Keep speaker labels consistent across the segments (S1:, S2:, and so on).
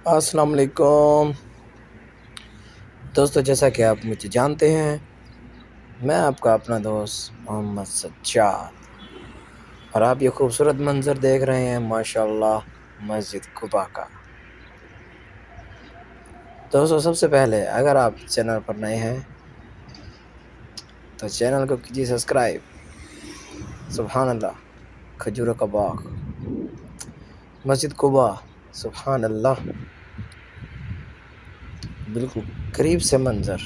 S1: السلام علیکم دوستو، جیسا کہ آپ مجھے جانتے ہیں، میں آپ کا اپنا دوست محمد سجاد، اور آپ یہ خوبصورت منظر دیکھ رہے ہیں ماشاءاللہ مسجد قباء کا۔ دوستو، سب سے پہلے اگر آپ چینل پر نئے ہیں تو چینل کو کیجیے سبسکرائب۔ سبحان اللہ، کھجوروں کا باغ، مسجد قباء، سبحان اللہ، بالکل قریب سے منظر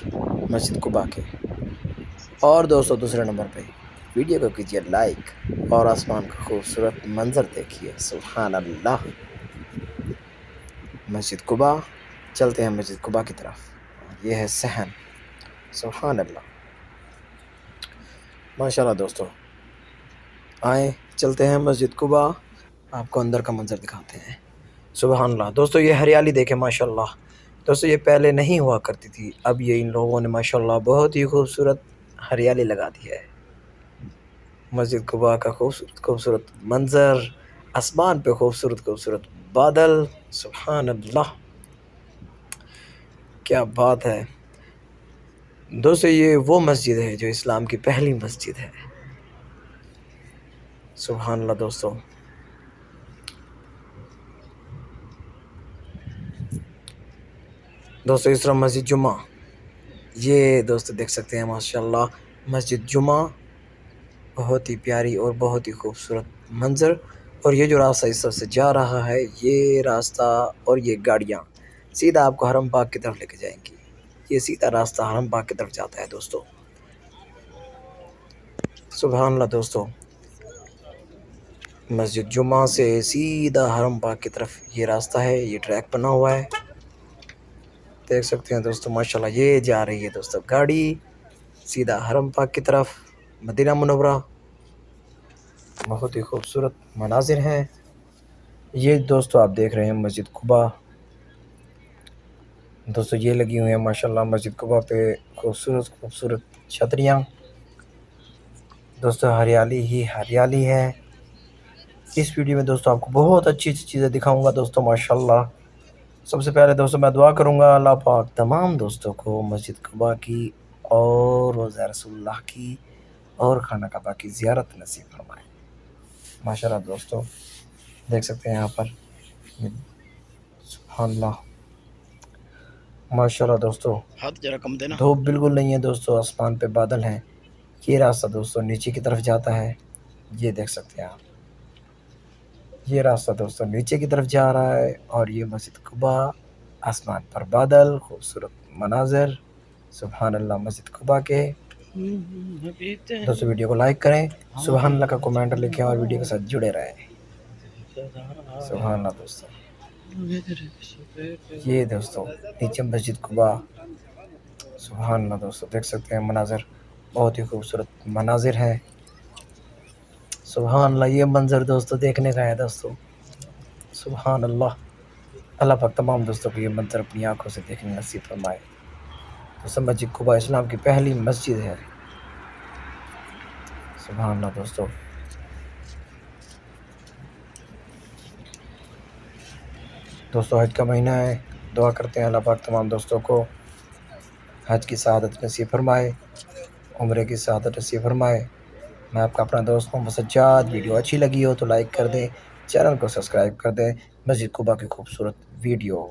S1: مسجد قباء کے۔ اور دوستو، دوسرے نمبر پہ ویڈیو کو کیجیے لائک اور آسمان کا خوبصورت منظر دیکھیے، سبحان اللہ، مسجد قباء۔ چلتے ہیں مسجد قباء کی طرف، یہ ہے صحن، سبحان اللہ، ماشاءاللہ۔ دوستو آئیں چلتے ہیں مسجد قباء، آپ کو اندر کا منظر دکھاتے ہیں، سبحان اللہ۔ دوستو یہ ہریالی دیکھیں ماشاءاللہ۔ دوستو یہ پہلے نہیں ہوا کرتی تھی، اب یہ ان لوگوں نے ماشاءاللہ بہت ہی خوبصورت ہریالی لگا دی ہے۔ مسجد قباء کا خوبصورت خوبصورت منظر، آسمان پہ خوبصورت خوبصورت بادل، سبحان اللہ، کیا بات ہے۔ دوستو یہ وہ مسجد ہے جو اسلام کی پہلی مسجد ہے، سبحان اللہ۔ دوستو اس طرح مسجد جمعہ، یہ دوستو دیکھ سکتے ہیں ماشاءاللہ مسجد جمعہ، بہت ہی پیاری اور بہت ہی خوبصورت منظر۔ اور یہ جو راستہ اس طرف سے جا رہا ہے، یہ راستہ اور یہ گاڑیاں سیدھا آپ کو حرم پاک کی طرف لے کے جائیں گی۔ یہ سیدھا راستہ حرم پاک کی طرف جاتا ہے دوستو، سبحان اللہ۔ دوستو مسجد جمعہ سے سیدھا حرم پاک کی طرف یہ راستہ ہے، یہ ٹریک بنا ہوا ہے، دیکھ سکتے ہیں دوستو ماشاءاللہ۔ یہ جا رہی ہے دوستو گاڑی سیدھا حرم پاک کی طرف، مدینہ منورہ، بہت ہی خوبصورت مناظر ہیں۔ یہ دوستو آپ دیکھ رہے ہیں مسجد قباء، دوستو یہ لگی ہوئی ہیں ماشاءاللہ مسجد قباء پہ خوبصورت خوبصورت چھتریاں، دوستو ہریالی ہی ہریالی ہے۔ اس ویڈیو میں دوستو آپ کو بہت اچھی اچھی چیزیں دکھاؤں گا دوستو ماشاءاللہ۔ سب سے پہلے دوستو میں دعا کروں گا اللہ پاک تمام دوستوں کو مسجد قباء کی اور روضہ رسول اللہ کی اور خانہ کعبہ کی زیارت نصیب فرمائے، ماشاءاللہ۔ دوستو دیکھ سکتے ہیں یہاں پر، سبحان اللہ، ماشاءاللہ۔ دوستو دھوپ بالکل نہیں ہے دوستو، آسمان پہ بادل ہیں۔ یہ راستہ دوستو نیچے کی طرف جاتا ہے، یہ دیکھ سکتے ہیں آپ، یہ راستہ دوستو نیچے کی طرف جا رہا ہے، اور یہ مسجد قباء، آسمان پر بادل، خوبصورت مناظر، سبحان اللہ مسجد قباء کے۔ دوستو ویڈیو کو لائک کریں، سبحان اللہ کا کومنٹ لکھیں، اور ویڈیو کے ساتھ جڑے رہیں، سبحان اللہ۔ دوستو یہ دوستو نیچے مسجد قباء، سبحان اللہ۔ دوستو دیکھ سکتے ہیں مناظر، بہت ہی خوبصورت مناظر ہیں، سبحان اللہ۔ یہ منظر دوستو دیکھنے کا ہے دوستو، سبحان اللہ۔ اللہ پاک تمام دوستوں کو یہ منظر اپنی آنکھوں سے دیکھنے نصیب فرمائے۔ دوستو مسجد قباء اسلام کی پہلی مسجد ہے، سبحان اللہ۔ دوستو حج کا مہینہ ہے، دعا کرتے ہیں اللہ پاک تمام دوستوں کو حج کی سعادت نصیب فرمائے، عمرے کی سعادت نصیب فرمائے۔ میں آپ کا اپنا دوست محمد سجاد، ویڈیو اچھی لگی ہو تو لائک کر دیں، چینل کو سبسکرائب کر دیں۔ مسجد قباء کی خوبصورت ویڈیو